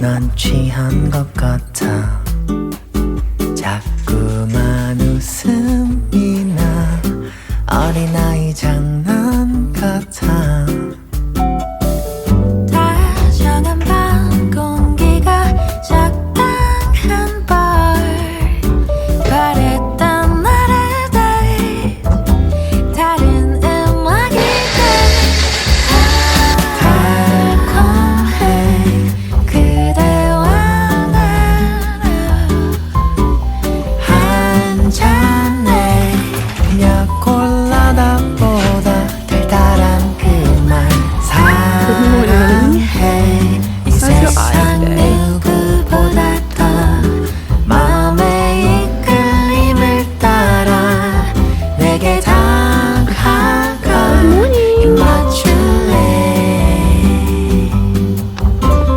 넌 취한 것 같아 자꾸만 웃음이 나 어린아이 장난 같아 다정한 밤 공기가 적당한 bar 바랬던 나를 달리 다른 음악이 달콤해 그대와 나로 한 잔에 그냥 콜라다보다 달달한 그 말 사랑해 이 세상 누구보다 더 마음의 이끌림을 따라 내게 다가가 입 맞출래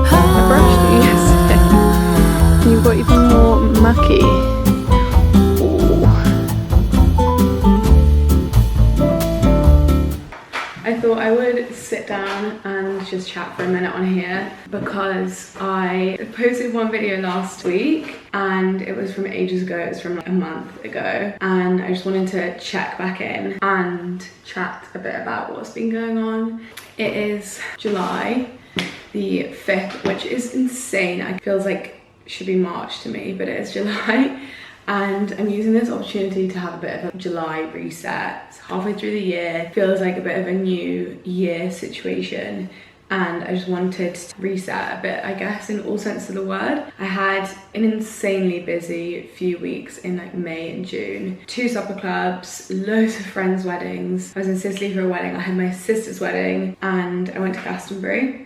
I brushed it yesterday. You've got even more mucky. Ooh. I thought I would sit down and just chat for a minute on here because I posted one video last week and it was from ages ago, it was from like a month ago, and I just wanted to check back in and chat a bit about what's been going on. It is July the 5th, which is insane. It feels like it should be March to me, but it is July. And I'm using this opportunity to have a bit of a July reset. It's halfway through the year, feels like a bit of a new year situation. And I just wanted to reset a bit, I guess, in all sense of the word. I had an insanely busy few weeks in like May and June. 2 supper clubs, loads of friends' weddings. I was in Sicily for a wedding. I had my sister's wedding and I went to Glastonbury.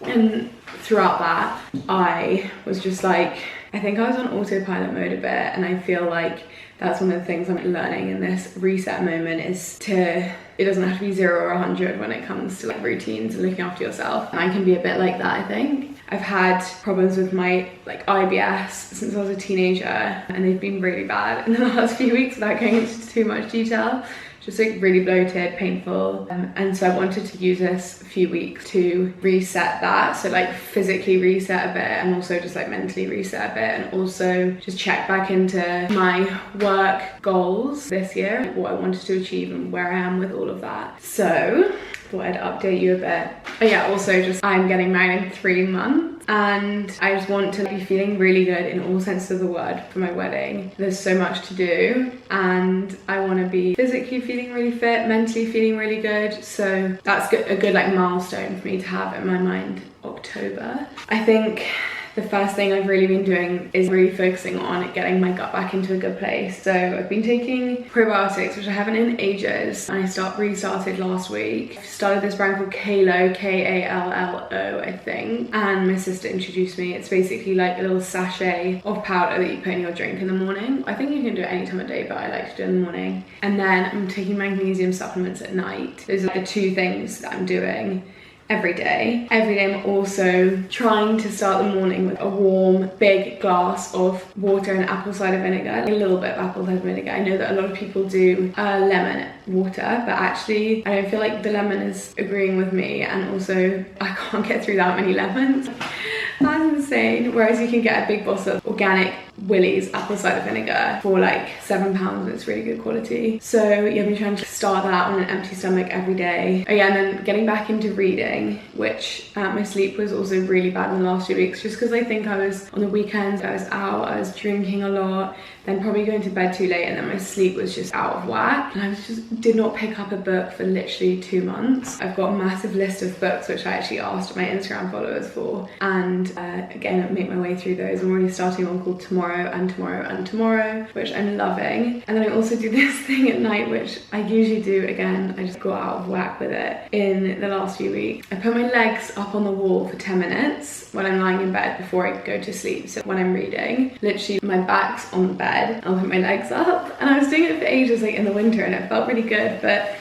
And throughout that, I was just like, I think I was on autopilot mode a bit, and I feel like that's one of the things I'm learning in this reset moment is it doesn't have to be 0 or 100 when it comes to like routines and looking after yourself. And I can be a bit like that, I think. I've had problems with my like IBS since I was a teenager, and they've been really bad in the last few weeks without going into too much detail. Just like really bloated, painful, and so I wanted to use this few weeks to reset that, so like physically reset a bit and also just like mentally reset a bit, and also just check back into my work goals this year, like what I wanted to achieve and where I am with all of that. So thought I'd update you a bit. But yeah, also just I'm getting married in 3 months and I just want to be feeling really good in all senses of the word for my wedding. There's so much to do and I want to be physically feeling really fit, mentally feeling really good, so that's a good like milestone for me to have in my mind. October, I think the first thing I've really been doing is really focusing on getting my gut back into a good place. So I've been taking probiotics, which I haven't in ages, and I restarted last week. I started this brand called Kalo, Kallo, I think, and my sister introduced me. It's basically like a little sachet of powder that you put in your drink in the morning. I think you can do it any time of day, but I like to do it in the morning. And then I'm taking magnesium supplements at night. Those are the 2 things that I'm doing every day. I'm also trying to start the morning with a warm, big glass of water and apple cider vinegar, a little bit of apple cider vinegar. I know that a lot of people do lemon water, but actually I don't feel like the lemon is agreeing with me, and also I can't get through that many lemons. That's insane. Whereas you can get a big bottle of organic Willie's apple cider vinegar for like £7 and it's really good quality. So yeah, I've been trying to start that on an empty stomach every day. Oh yeah, and then getting back into reading, which my sleep was also really bad in the last 2 weeks, just because I think I was on the weekends, I was out, I was drinking a lot, then probably going to bed too late, and then my sleep was just out of whack, and I did not pick up a book for literally 2 months. I've got a massive list of books which I actually asked my Instagram followers for, and again, I make my way through those. I'm already starting one called Tomorrow and Tomorrow and Tomorrow, which I'm loving. And then I also do this thing at night, which I usually do, again, I just got out of whack with it in the last few weeks. I put my legs up on the wall for 10 minutes when I'm lying in bed before I go to sleep. So when I'm reading, literally my back's on the bed, I'll put my legs up, and I was doing it for ages, like in the winter, and it felt really good, but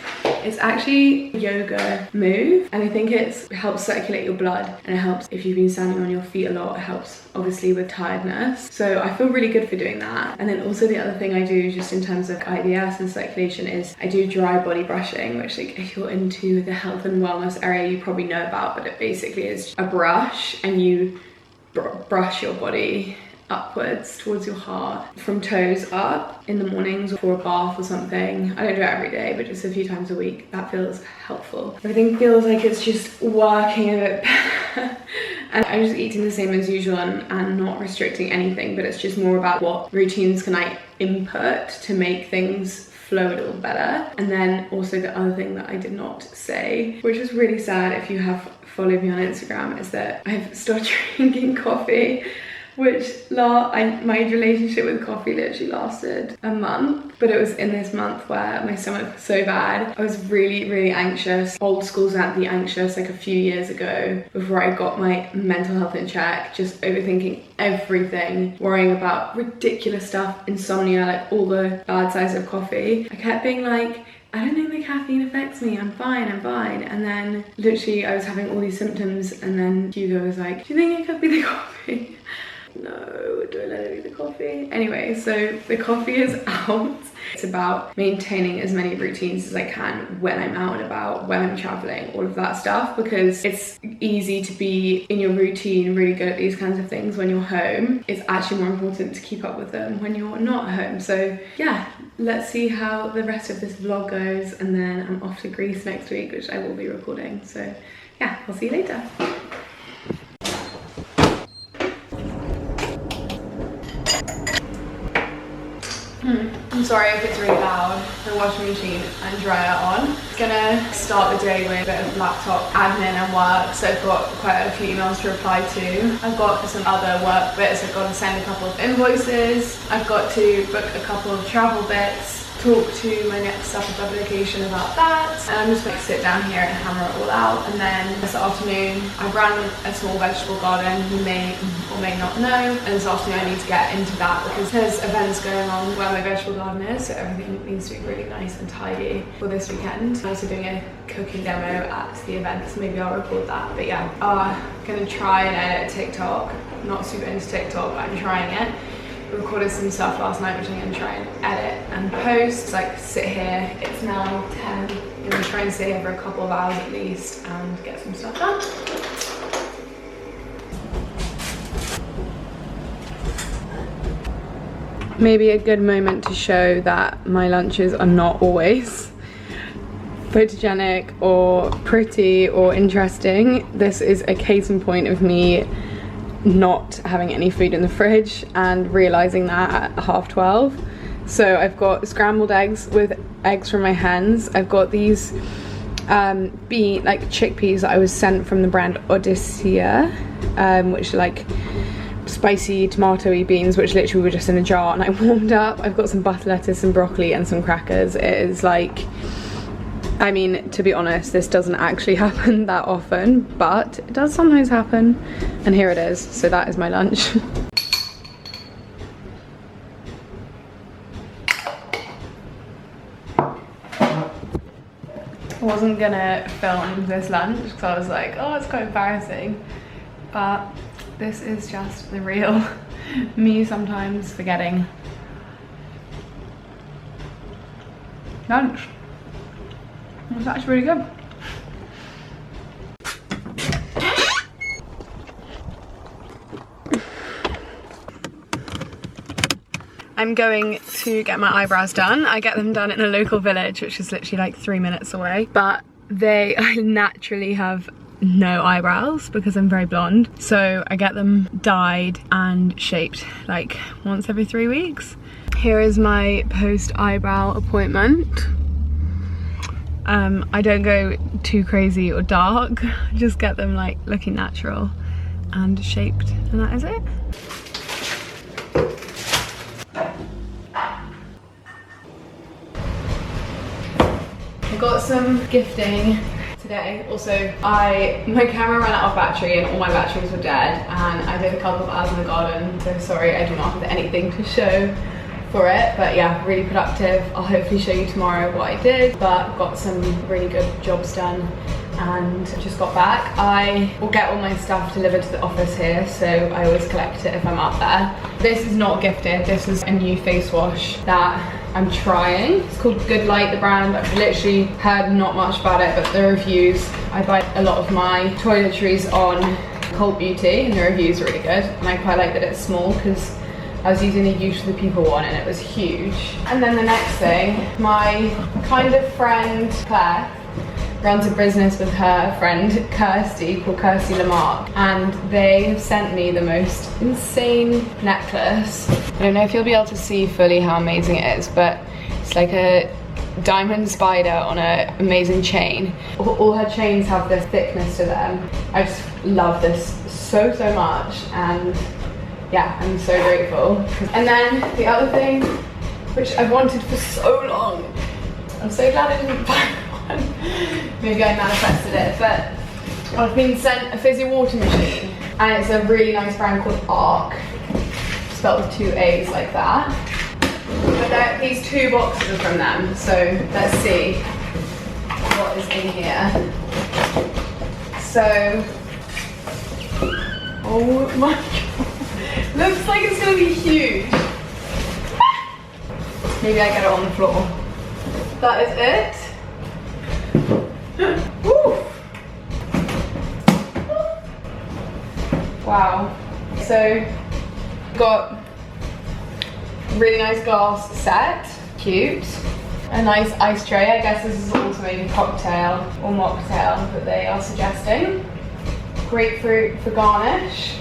it's actually a yoga move, and I think it helps circulate your blood, and it helps if you've been standing on your feet a lot. It helps obviously with tiredness, so I feel really good for doing that. And then also the other thing I do just in terms of IBS and circulation is I do dry body brushing, which, like, if you're into the health and wellness area, you probably know about, but it basically is a brush and you brush your body upwards towards your heart from toes up in the mornings or for a bath or something. I don't do it every day, but just a few times a week. That feels helpful. Everything feels like it's just working a bit better. And I'm just eating the same as usual and not restricting anything, but it's just more about what routines can I input to make things flow a little better. And then also the other thing that I did not say, which is really sad if you have followed me on Instagram, is that I've stopped drinking coffee, which my relationship with coffee literally lasted a month, but it was in this month where my stomach was so bad. I was really, really anxious. Old school Xanthi anxious, like a few years ago, before I got my mental health in check, just overthinking everything, worrying about ridiculous stuff, insomnia, like all the bad sides of coffee. I kept being like, I don't think the caffeine affects me, I'm fine. And then literally I was having all these symptoms, and then Hugo was like, do you think it could be the coffee? No, don't let it be the coffee. Anyway, so the coffee is out. It's about maintaining as many routines as I can when I'm out and about, when I'm traveling, all of that stuff, because it's easy to be in your routine, really good at these kinds of things when you're home. It's actually more important to keep up with them when you're not home. So yeah, let's see how the rest of this vlog goes, and then I'm off to Greece next week, which I will be recording. So yeah, I'll see you later. I'm sorry if it's really loud. The washing machine and dryer on. It's gonna start the day with a bit of laptop admin and work, so I've got quite a few emails to reply to. I've got some other work bits. I've got to send a couple of invoices. I've got to book a couple of travel bits, talk to my next supper publication about that, and I'm just going to sit down here and hammer it all out. And then this afternoon I run a small vegetable garden, you may or may not know, and this afternoon I need to get into that because there's events going on where my vegetable garden is, so everything needs to be really nice and tidy for this weekend. I'm also doing a cooking demo at the event, so maybe I'll record that. But yeah, I'm going to try and edit TikTok. Not super into TikTok, but I'm trying it. Recorded some stuff last night, which I'm going to try and edit and post. Like, sit here, it's now 10. I'm going to try and stay here for a couple of hours at least and get some stuff done. Maybe a good moment to show that my lunches are not always photogenic or pretty or interesting. This is a case in point of me not having any food in the fridge and realizing that at 12:30. So I've got scrambled eggs with eggs from my hens. I've got these chickpeas that I was sent from the brand Odysseia, which are like spicy tomatoey beans, which literally were just in a jar, and I warmed up. I've got some butter lettuce, some broccoli and some crackers. It is like, I mean, to be honest, this doesn't actually happen that often, but it does sometimes happen, and here it is. So that is my lunch. I wasn't gonna film this lunch because I was like, oh, it's quite embarrassing, but this is just the real me sometimes forgetting lunch. It's actually really good. I'm going to get my eyebrows done. I get them done in a local village, which is literally like 3 minutes away, but I naturally have no eyebrows because I'm very blonde. So I get them dyed and shaped like once every 3 weeks. Here is my post eyebrow appointment. I don't go too crazy or dark, just get them like looking natural and shaped, and that is it. I got some gifting today. Also, my camera ran out of battery and all my batteries were dead, and I did a couple of hours in the garden, so sorry I do not have anything to show for it, but yeah, really productive. I'll hopefully show you tomorrow what I did, but got some really good jobs done and just got back. I will get all my stuff delivered to the office here, so I always collect it if I'm up there. This is not gifted, this is a new face wash that I'm trying. It's called Good Light, the brand. I've literally heard not much about it, but the reviews, I buy a lot of my toiletries on Cult Beauty, and the review's really good. And I quite like that it's small because I was using the Use for the People one and it was huge. And then the next thing, my kind of friend Claire runs a business with her friend Kirsty called Kirsty Lamarck, and they have sent me the most insane necklace. I don't know if you'll be able to see fully how amazing it is, but it's like a diamond spider on an amazing chain. All her chains have this thickness to them. I just love this so much, and yeah, I'm so grateful. And then the other thing, which I've wanted for so long, I'm so glad I didn't buy one. Maybe I manifested it, but I've been sent a fizzy water machine, and it's a really nice brand called Arc, spelled with 2 A's like that. But these 2 boxes are from them, so let's see what is in here. So, oh my god, looks like it's gonna be huge. Maybe I get it on the floor. That is it. Woo. Wow. So, got really nice glass set, cute. A nice ice tray. I guess this is also maybe cocktail or mocktail that they are suggesting. Grapefruit for garnish.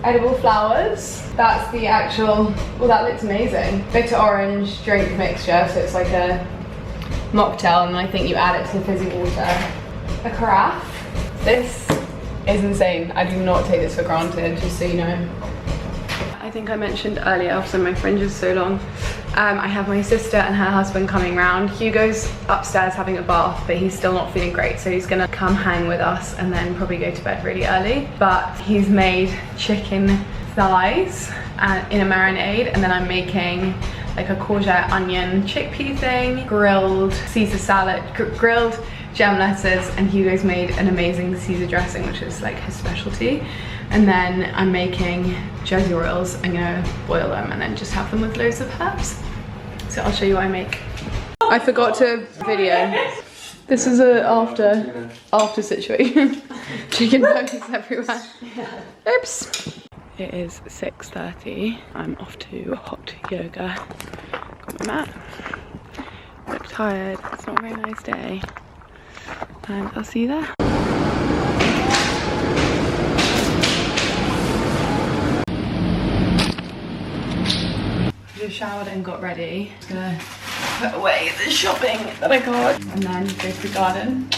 Edible flowers. That's the actual, well, that looks amazing. Bitter orange drink mixture, so it's like a mocktail, and I think you add it to the fizzy water. A carafe. This is insane. I do not take this for granted, just so you know. I think I mentioned earlier, so my fringe is so long. I have my sister and her husband coming round. Hugo's upstairs having a bath, but he's still not feeling great, so he's gonna come hang with us and then probably go to bed really early. But he's made chicken thighs in a marinade, and then I'm making like a courgette onion chickpea thing, grilled Caesar salad, grilled gem lettuce, and Hugo's made an amazing Caesar dressing, which is like his specialty. And then I'm making Jersey Royals. I'm gonna boil them and then just have them with loads of herbs. So I'll show you what I make. I forgot to video. This is a after situation. Chicken bones everywhere. Oops. It is 6:30. I'm off to hot yoga. Got my mat. Look tired. It's not a very nice day. And I'll see you there. Just showered and got ready. Just gonna put away the shopping that I got and then go to the garden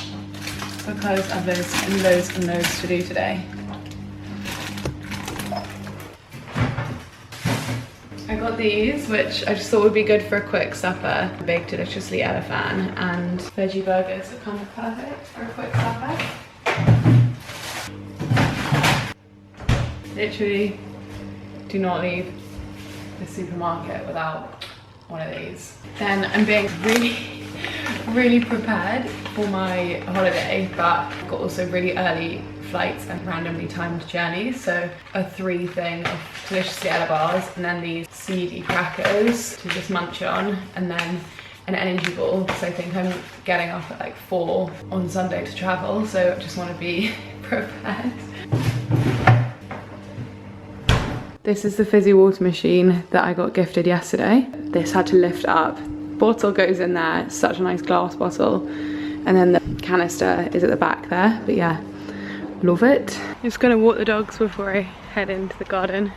because there's loads and loads to do today. I got these, which I just thought would be good for a quick supper. Baked deliciously out of fan, and veggie burgers are kind of perfect for a quick supper. Literally do not leave the supermarket without one of these. Then I'm being really prepared for my holiday, but I've got also really early flights and randomly timed journeys, so a 3 thing of deliciously Ella bars, and then these seedy crackers to just munch on, and then an energy ball, because I think I'm getting up at like 4 on Sunday to travel, so I just want to be prepared. This is the fizzy water machine that I got gifted yesterday. This had to lift up. Bottle goes in there, it's such a nice glass bottle. And then the canister is at the back there, but yeah, love it. I'm just gonna walk the dogs before I head into the garden.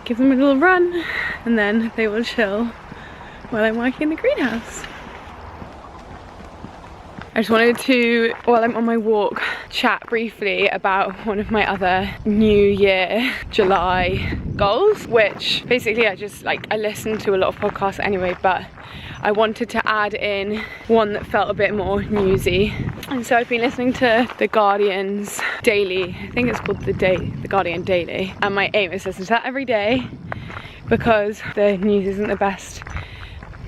Give them a little run, and then they will chill while I'm working in the greenhouse. I just wanted to, while I'm on my walk, chat briefly about one of my other New Year July goals, which basically I listen to a lot of podcasts anyway, but I wanted to add in one that felt a bit more newsy. And so I've been listening to The Guardian's Daily, I think it's called The Guardian Daily, and my aim is to listen to that every day because the news isn't the best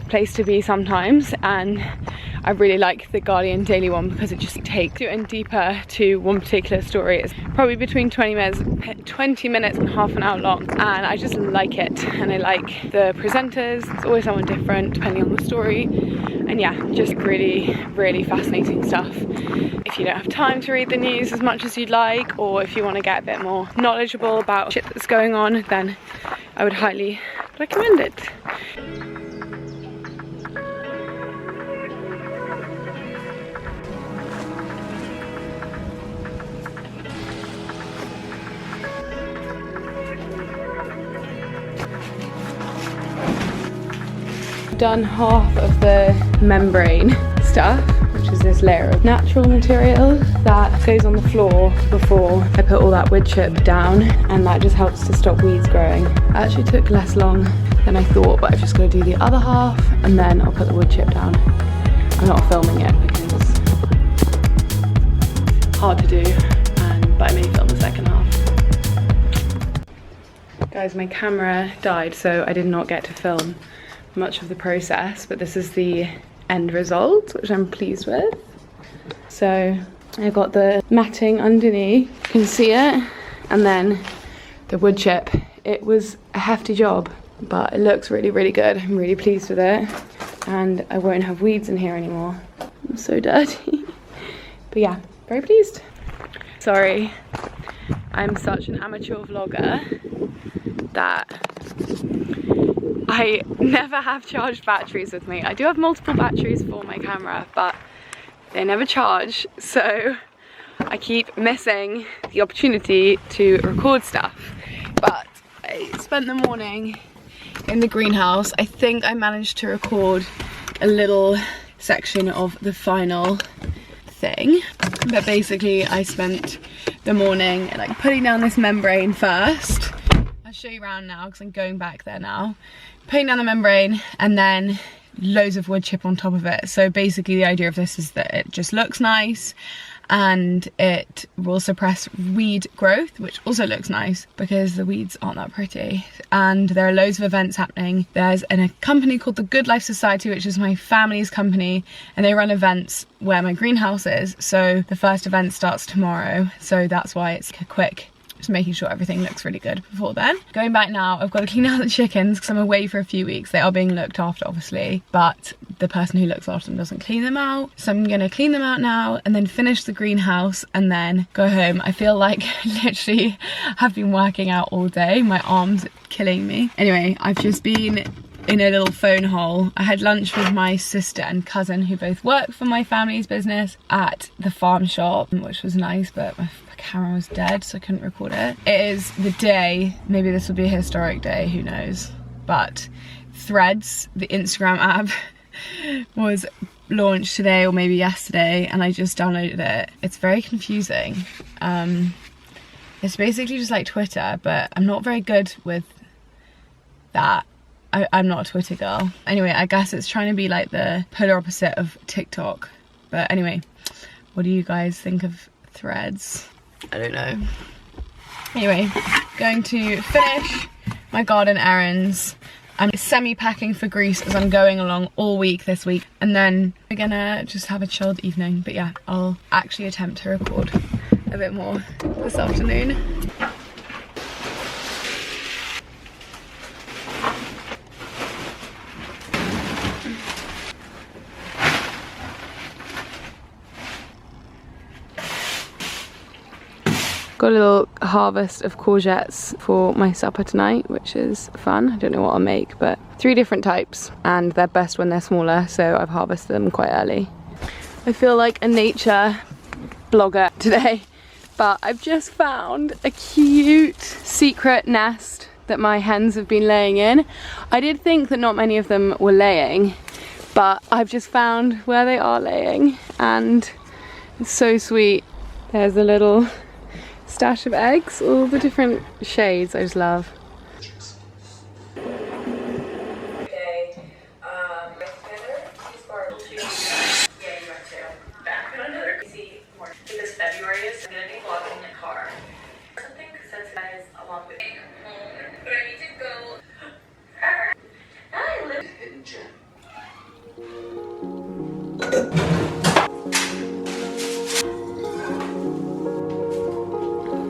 place to be sometimes, and I really like the Guardian Daily one because it just takes you in deeper to one particular story. It's probably between 20 minutes and half an hour long, and I just like it, and I like the presenters. It's always someone different depending on the story, And yeah, just really fascinating stuff. If you don't have time to read the news as much as you'd like, or if you want to get a bit more knowledgeable about shit that's going on, then I would highly recommend it. Done half of the membrane stuff, which is this layer of natural material that goes on the floor before I put all that wood chip down, and that just helps to stop weeds growing. It actually took less long than I thought, but I've just got to do the other half and then I'll put the wood chip down. I'm not filming it because it's hard to do, but I may film the second half. Guys, my camera died, so I did not get to film much of the process, but this is the end result, which I'm pleased with. So I got the matting underneath, you can see it, and then the wood chip. It was a hefty job, but it looks really good. I'm really pleased with it, and I won't have weeds in here anymore. I'm so dirty. But yeah, very pleased. Sorry, I'm such an amateur vlogger that I never have charged batteries with me. I do have multiple batteries for my camera, but they never charge, so I keep missing the opportunity to record stuff. But I spent the morning in the greenhouse. I think I managed to record a little section of the final thing, but basically I spent the morning like putting down this membrane first. I'll show you around now because I'm going back there now. Putting down the membrane and then loads of wood chip on top of it. So basically the idea of this is that it just looks nice and it will suppress weed growth, which also looks nice because the weeds aren't that pretty. And there are loads of events happening. There's a company called the Good Life Society, which is my family's company, and they run events where my greenhouse is. So the first event starts tomorrow, so that's why it's quick. Just making sure everything looks really good before then. Going back now, I've got to clean out the chickens because I'm away for a few weeks. They are being looked after, obviously, but the person who looks after them doesn't clean them out. So I'm gonna clean them out now and then finish the greenhouse and then go home. I feel like literally have been working out all day. My arms are killing me. Anyway, I've just been in a little phone hole. I had lunch with my sister and cousin who both work for my family's business at the farm shop, which was nice, but my camera was dead, so I couldn't record it. It is the day, maybe this will be a historic day, who knows, but Threads, the Instagram app, was launched today or maybe yesterday, and I just downloaded it. It's very confusing. It's basically just like Twitter, but I'm not very good with that. I'm not a Twitter girl. Anyway, I guess it's trying to be like the polar opposite of TikTok. But anyway, what do you guys think of Threads? I don't know. Anyway, going to finish my garden errands. I'm semi-packing for Greece as I'm going along all week this week, and then we're gonna just have a chilled evening. But yeah, I'll actually attempt to record a bit more this afternoon. Got a little harvest of courgettes for my supper tonight, which is fun. I don't know what I'll make, but 3 different types, and they're best when they're smaller, so I've harvested them quite early. I feel like a nature blogger today, but I've just found a cute secret nest that my hens have been laying in. I did think that not many of them were laying, but I've just found where they are laying, and it's so sweet. There's a little stash of eggs, all the different shades I just love.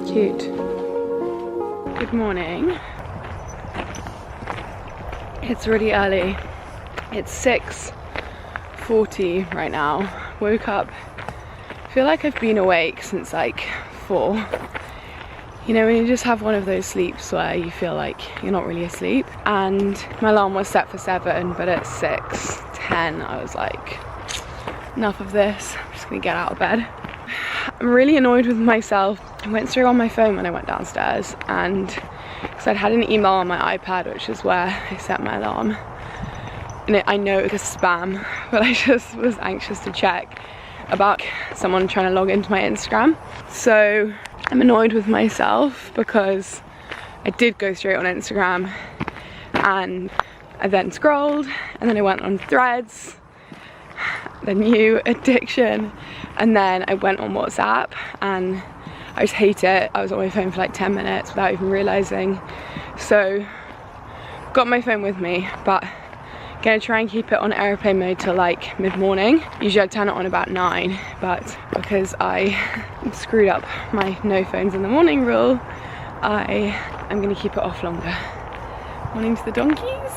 Cute. Good morning. It's really early. It's 6:40 8:40 right now. Woke up, I feel like I've been awake since like 4. You know, when you just have one of those sleeps where you feel like you're not really asleep. And my alarm was set for 7, but at 6:10 I was like, enough of this, I'm just gonna get out of bed. I'm really annoyed with myself. I went through on my phone when I went downstairs, and because I'd had an email on my iPad, which is where I set my alarm, and I know it was spam, but I just was anxious to check about someone trying to log into my Instagram. So I'm annoyed with myself because I did go straight on Instagram, and I then scrolled, and then I went on Threads, the new addiction, and then I went on WhatsApp, and I just hate it. I was on my phone for like 10 minutes without even realizing. So got my phone with me, but gonna try and keep it on airplane mode till like mid-morning. Usually I turn it on about 9, but because I screwed up my no phones in the morning rule, I'm gonna keep it off longer. Morning to the donkeys.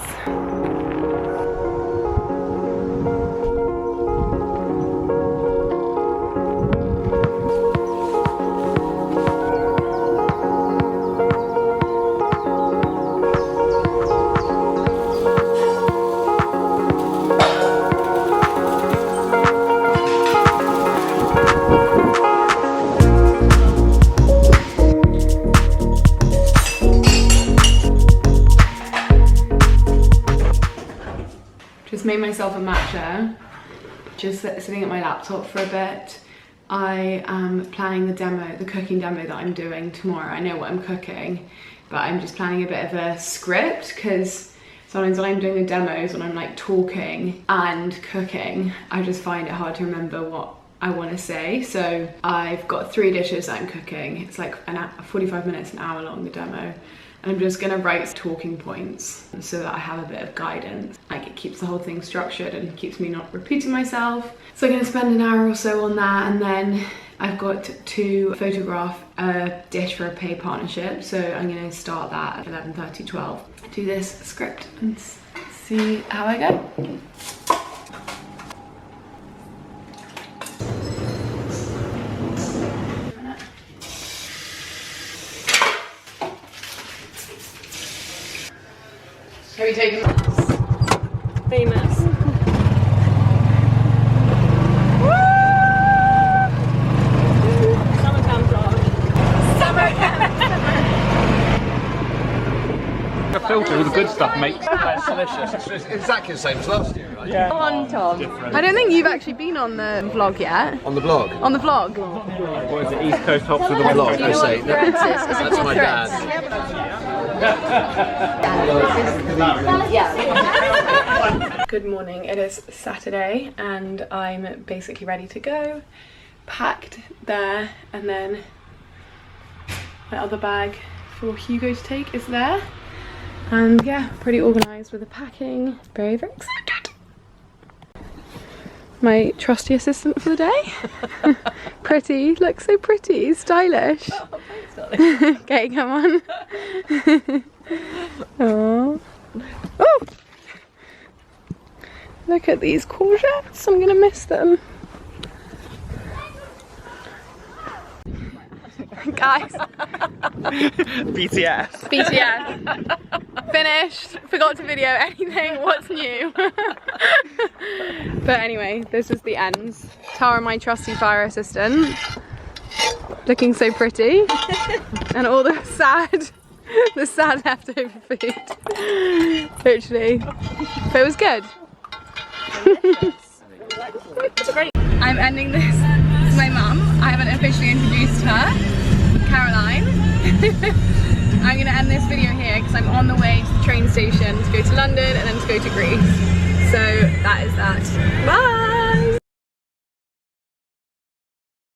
Just made myself a matcha, just sitting at my laptop for a bit. I am planning the cooking demo that I'm doing tomorrow. I know what I'm cooking, but I'm just planning a bit of a script, because sometimes when I'm doing the demos, when I'm like talking and cooking, I just find it hard to remember what I want to say. So I've got 3 dishes that I'm cooking. It's like 45 minutes, an hour long, the demo. And I'm just gonna write talking points so that I have a bit of guidance. Like, it keeps the whole thing structured and keeps me not repeating myself. So I'm gonna spend an hour or so on that, and then I've got to photograph a dish for a pay partnership. So I'm gonna start that at 11:30, 12. Do this script and see how I go. Have you taken this? Famous. Summer camouflage. A filter with the good stuff makes it delicious. It's exactly the same as last year, right? Yeah. Come on, Tom. I don't think you've actually been on the vlog yet. On the blog? On the vlog. What is it? East Coast hops with the vlog, I say. That's my dad. Good morning, it is Saturday and I'm basically ready to go. Packed there, and then my other bag for Hugo to take is there. And yeah, pretty organised with the packing. Very, very excited. My trusty assistant for the day. Pretty, looks so pretty, stylish. Oh, thanks, darling. Okay, come on. Aww. Oh! Look at these courgettes, I'm gonna miss them. Guys. BTS. BTS. Finished. Forgot to video anything. What's new? But anyway, this was the ends. Tara, my trusty fire assistant, looking so pretty, and all the sad leftover food. Literally. But it was good. I'm ending this with my mum. I haven't officially introduced her. Caroline. I'm gonna end this video here because I'm on the way to the train station to go to London and then to go to Greece. So that is that. Bye!